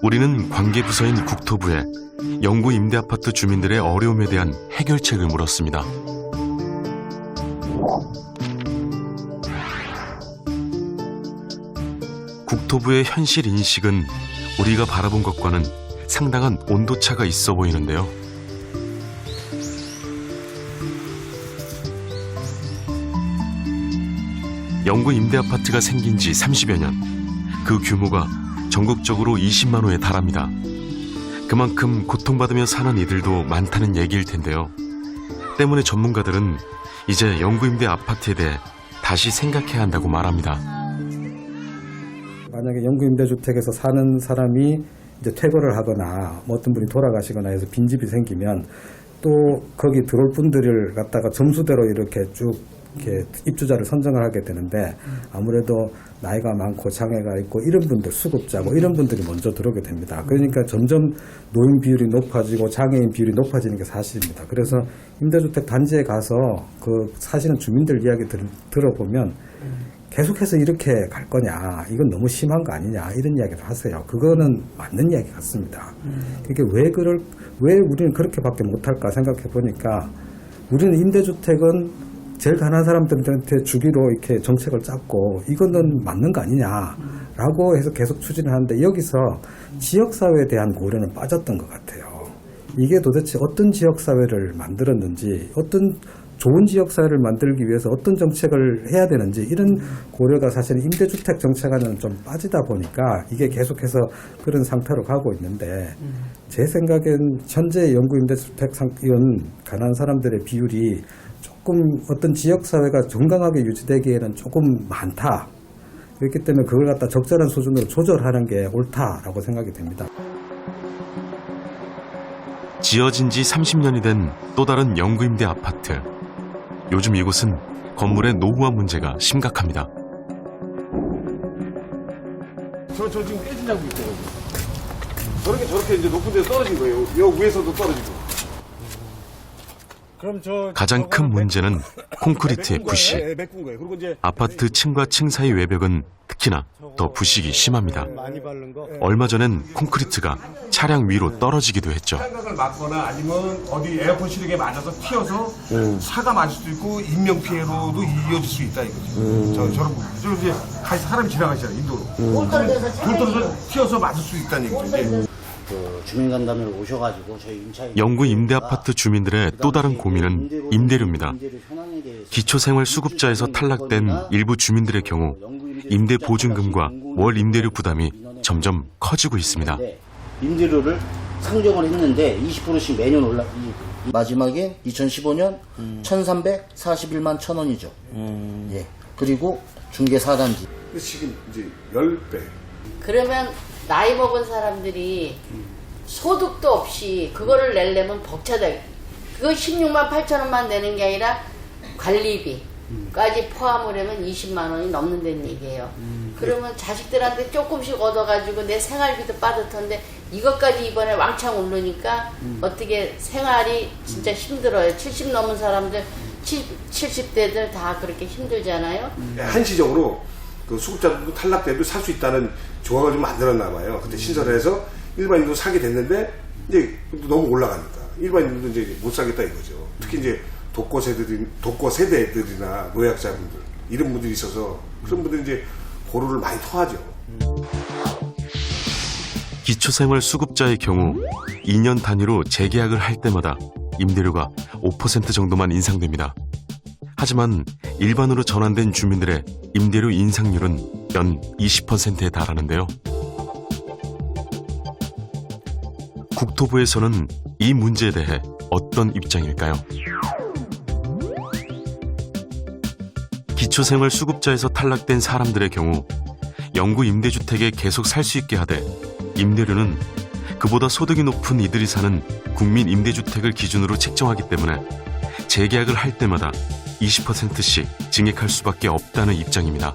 우리는 관계부서인 국토부에 영구 임대아파트 주민들의 어려움에 대한 해결책을 물었습니다. 국토부의 현실 인식은 우리가 바라본 것과는 상당한 온도차가 있어 보이는데요. 영구 임대아파트가 생긴 지 30여 년, 그 규모가 전국적으로 20만 호에 달합니다. 그만큼 고통받으며 사는 이들도 많다는 얘기일 텐데요. 때문에 전문가들은 이제 영구 임대 아파트에 대해 다시 생각해야 한다고 말합니다. 만약에 영구 임대주택에서 사는 사람이 이제 퇴거를 하거나 뭐 어떤 분이 돌아가시거나 해서 빈집이 생기면 또 거기 들어올 분들을 갖다가 점수대로 이렇게 쭉 이렇게 입주자를 선정을 하게 되는데 아무래도 나이가 많고 장애가 있고 이런 분들, 수급자고 이런 분들이 먼저 들어오게 됩니다. 그러니까 점점 노인 비율이 높아지고 장애인 비율이 높아지는 게 사실입니다. 그래서 임대주택 단지에 가서 그 사시는 주민들 이야기 들어보면 계속해서 이렇게 갈 거냐, 이건 너무 심한 거 아니냐 이런 이야기를 하세요. 그거는 맞는 이야기 같습니다. 이게 왜 우리는 그렇게밖에 못할까 생각해 보니까 우리는 임대주택은 제일 가난한 사람들한테 주기로 이렇게 정책을 짰고 이거는 맞는 거 아니냐라고 해서 계속 추진을 하는데 여기서 지역사회에 대한 고려는 빠졌던 것 같아요. 이게 도대체 어떤 지역사회를 만들었는지, 어떤 좋은 지역사회를 만들기 위해서 어떤 정책을 해야 되는지 이런 고려가 사실 임대주택 정책안에는 좀 빠지다 보니까 이게 계속해서 그런 상태로 가고 있는데 제 생각엔 현재 영구 임대주택 이런 가난한 사람들의 비율이 조금 어떤 지역사회가 건강하게 유지되기에는 조금 많다. 그렇기 때문에 그걸 갖다 적절한 수준으로 조절하는 게 옳다라고 생각이 됩니다. 지어진 지 30년이 된 또 다른 영구 임대 아파트. 요즘 이곳은 건물의 노후화 문제가 심각합니다. 저 지금 깨진 장부 있거든요. 저렇게 이제 높은 데서 떨어진 거예요. 여 위에서도 떨어지고. 가장 큰 문제는 콘크리트의 부식. 아파트 층과 층 사이 외벽은 특히나 더 부식이 심합니다. 얼마 전엔 콘크리트가 차량 위로 떨어지기도 했죠. 창각을 맞거나 아니면 어디 에어컨 실외기에 맞아서 튀어서 사가 맞을 수도 있고 인명 피해로도 이어질 수 있다 이거죠. 저런 부분. 저 이제 사람이 지나가시잖아요, 인도로. 돌 튀어서 맞을 수 있다는 얘기죠. 이제. 그 주민간담회를 오셔가지고 저희 임차인 영구 임대아파트 주민들의 또 다른 고민은 임대료입니다. 기초생활수급자에서 탈락된 일부 주민들의 경우 임대보증금과 월 임대료 부담이 점점 커지고 있습니다. 임대료를 상정을 했는데 20%씩 매년 마지막에 2015년 1,341만 1,000원이죠. 예. 그리고 중개 4단지. 지금 이제 10배. 그러면 나이 먹은 사람들이 소득도 없이 그거를 내려면 벅차다. 그거 16만 8천 원만 내는 게 아니라 관리비까지 포함을 하면 20만 원이 넘는다는 얘기예요. 그러면 자식들한테 조금씩 얻어가지고 내 생활비도 빠듯한데 이것까지 이번에 왕창 오르니까 어떻게 생활이 진짜 힘들어요. 70 넘은 사람들, 70대들 다 그렇게 힘들잖아요. 한시적으로 그 수급자들도 탈락돼도 살 수 있다는 조항을 좀 만들었나 봐요. 그때 신설해서 일반인도 사게 됐는데 이제 너무 올라가니까 일반인도 이제 못 사겠다 이거죠. 특히 이제 독거 세대들이나 노약자분들 이런 분들이 있어서 그런 분들이 이제 고루를 많이 토하죠. 기초생활수급자의 경우 2년 단위로 재계약을 할 때마다 임대료가 5% 정도만 인상됩니다. 하지만 일반으로 전환된 주민들의 임대료 인상률은 연 20%에 달하는데요. 국토부에서는 이 문제에 대해 어떤 입장일까요? 기초생활수급자에서 탈락된 사람들의 경우 영구 임대주택에 계속 살 수 있게 하되 임대료는 그보다 소득이 높은 이들이 사는 국민임대주택을 기준으로 책정하기 때문에 재계약을 할 때마다 20%씩 증액할 수밖에 없다는 입장입니다.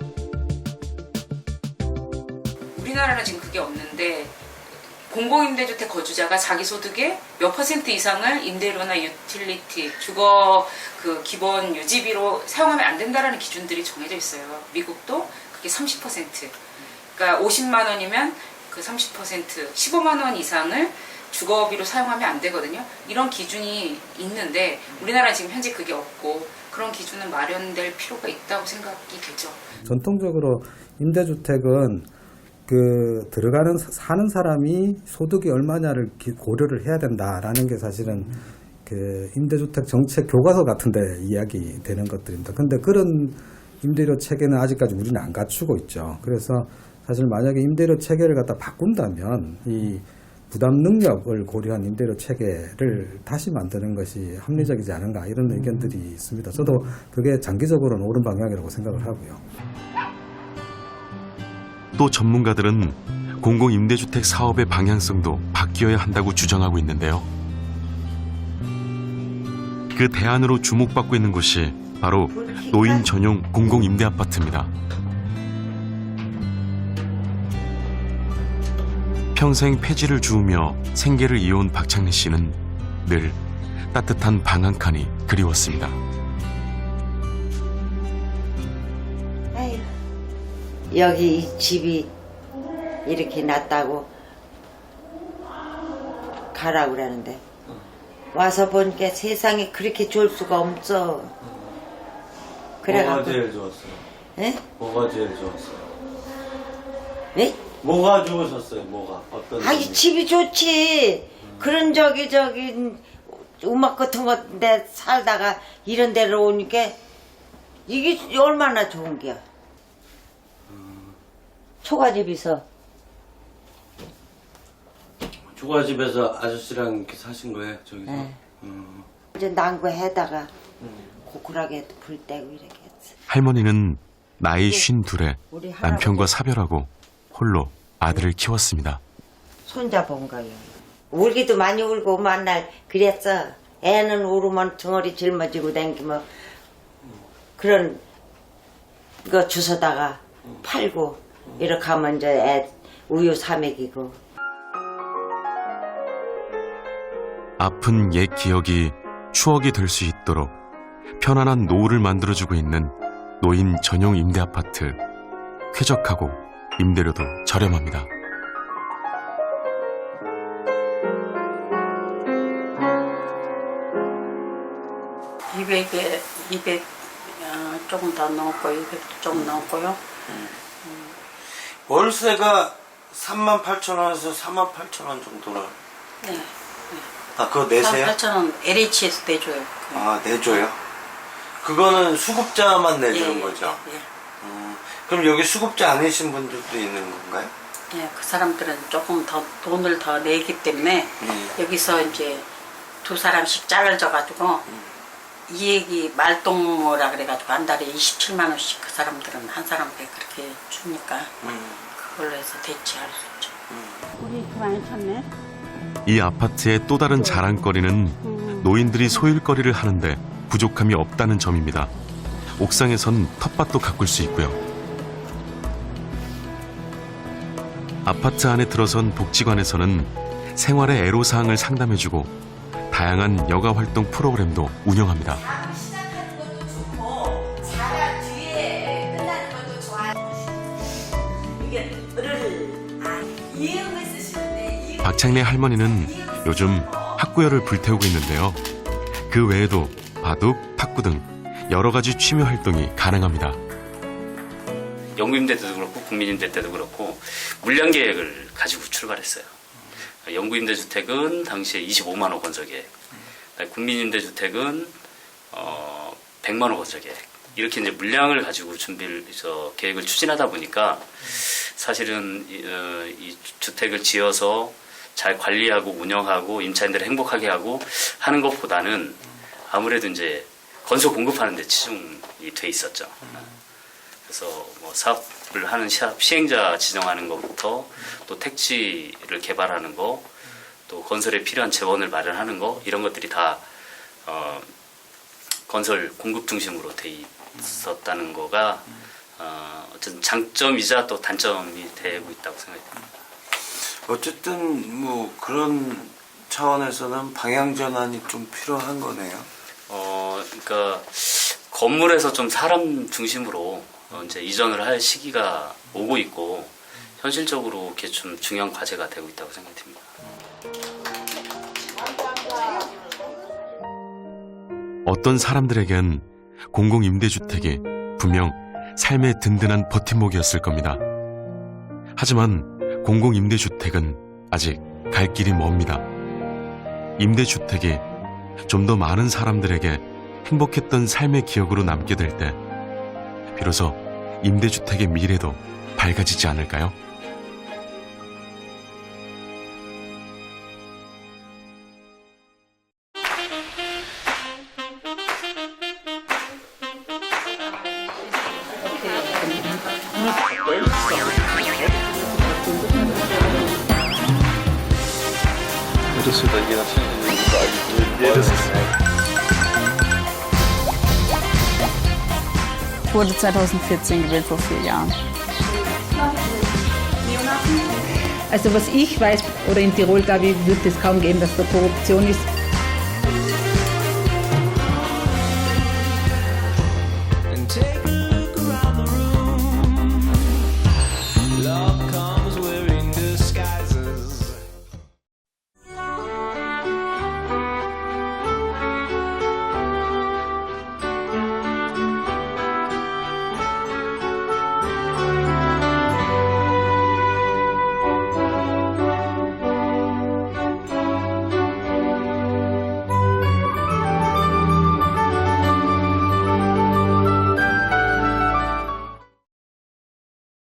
우리나라는 지금 그게 없는데 공공임대주택 거주자가 자기 소득의 몇 % 이상을 임대료나 유틸리티, 주거 그 기본 유지비로 사용하면 안 된다라는 기준들이 정해져 있어요. 미국도 그게 30%. 그러니까 50만 원이면 그 30% 15만 원 이상을 주거비로 사용하면 안 되거든요. 이런 기준이 있는데 우리나라는 지금 현재 그게 없고 그런 기준은 마련될 필요가 있다고 생각이 되죠. 전통적으로 임대주택은 그 들어가는 사는 사람이 소득이 얼마냐를 고려를 해야 된다라는 게 사실은 그 임대주택 정책 교과서 같은데 이야기 되는 것들입니다. 근데 그런 임대료 체계는 아직까지 우리는 안 갖추고 있죠. 그래서 사실 만약에 임대료 체계를 갖다 바꾼다면 이 부담 능력을 고려한 임대료 체계를 다시 만드는 것이 합리적이지 않은가 이런 의견들이 있습니다. 저도 그게 장기적으로는 옳은 방향이라고 생각을 하고요. 또 전문가들은 공공임대주택 사업의 방향성도 바뀌어야 한다고 주장하고 있는데요. 그 대안으로 주목받고 있는 곳이 바로 노인 전용 공공임대아파트입니다. 평생 폐지를 주우며 생계를 이어온 박창래 씨는 늘 따뜻한 방 한 칸이 그리웠습니다. 아유, 여기 이 집이 이렇게 낫다고 가라고 그러는데 와서 보니까 세상에 그렇게 좋을 수가 없어. 뭐가 그래갖고 제일 좋았어요? 예? 뭐가 제일 좋았어요? 예? 뭐가 좋으셨어요? 뭐가? 어떤 아이 점이? 집이 좋지. 그런 저기 음악 같은 거 내 살다가 이런 데로 오니까 이게 얼마나 좋은 게야. 초가집에서 조가집에서 아저씨랑 이렇게 사신 거예요? 저기서? 네. 이제 난구해다가 고쿠라게 불 떼고 이렇게 했어. 할머니는 나이 52에 우리 할아버지 남편과 사별하고 홀로 아들을 키웠습니다. 손자 본 거예요. 울기도 많이 울고 만날 그랬어. 애는 울으면 덩어리 짊어지고 댕기면 그런 거 주워다가 팔고 이렇게 하면 이제 애 우유 사 먹이고. 아픈 옛 기억이 추억이 될 수 있도록 편안한 노후를 만들어주고 있는 노인 전용 임대아파트. 쾌적하고 임대료도 저렴합니다. $200 조금 더 넣었고 200도 좀 넣었고요. 월세가 38,000원에서 48,000원 정도를. 네. 아, 그거 내세요? 8,000원 LH에서 내줘요. 아, 내줘요? 그거는 수급자만 내주는 예, 거죠? 예, 그럼 여기 수급자 아니신 분들도 있는 건가요? 예, 그 사람들은 조금 더 돈을 더 내기 때문에 여기서 이제 두 사람씩 잘라져가지고 이익이 말동무라 그래가지고 한 달에 27만 원씩 그 사람들은 한 사람께 그렇게 주니까 그걸로 해서 대체할 수 있죠. 우리 많이 쳤네. 이 아파트의 또 다른 자랑거리는 노인들이 소일거리를 하는데 부족함이 없다는 점입니다. 옥상에선 텃밭도 가꿀 수 있고요. 아파트 안에 들어선 복지관에서는 생활의 애로사항을 상담해주고 다양한 여가 활동 프로그램도 운영합니다. 시작하는 것도 좋고 자가 뒤에 끝나는 것도 좋아요. 이게 이응을 쓰시는데 박창래 할머니는 요즘 학구열을 불태우고 있는데요. 그 외에도 바둑, 탁구 등 여러 가지 취미 활동이 가능합니다. 영구임대 때도 그렇고 국민임대 때도 그렇고 물량 계획을 가지고 출발했어요. 영구임대주택은 당시에 25만 원 건설 계획, 국민임대주택은 100만 원 건설 계획. 이렇게 이제 물량을 가지고 계획을 추진하다 보니까 사실은 이 주택을 지어서 잘 관리하고 운영하고 임차인들을 행복하게 하고 하는 것보다는 아무래도 이제 건설 공급하는 데 치중이 돼 있었죠. 그래서 뭐 사업을 하는 시행자 지정하는 것부터 또 택지를 개발하는 거, 또 건설에 필요한 재원을 마련하는 거 이런 것들이 다 건설 공급 중심으로 돼 있었다는 거가 어쨌든 장점이자 또 단점이 되고 있다고 생각이 듭니다. 어쨌든 뭐 그런 차원에서는 방향 전환이 좀 필요한 거네요. 그러니까 건물에서 좀 사람 중심으로 이제 이전을 할 시기가 오고 있고 현실적으로 이게 좀 중요한 과제가 되고 있다고 생각됩니다. 어떤 사람들에겐 공공임대주택이 분명 삶의 든든한 버팀목이었을 겁니다. 하지만 공공임대주택은 아직 갈 길이 멉니다. 임대주택이 좀 더 많은 사람들에게 행복했던 삶의 기억으로 남게 될 때 비로소 임대주택의 미래도 밝아지지 않을까요? Ich wurde 2014 gewählt, vor 4 Jahren. Also was ich weiß, oder in Tirol, glaube ich, wird es kaum geben, dass da Korruption ist.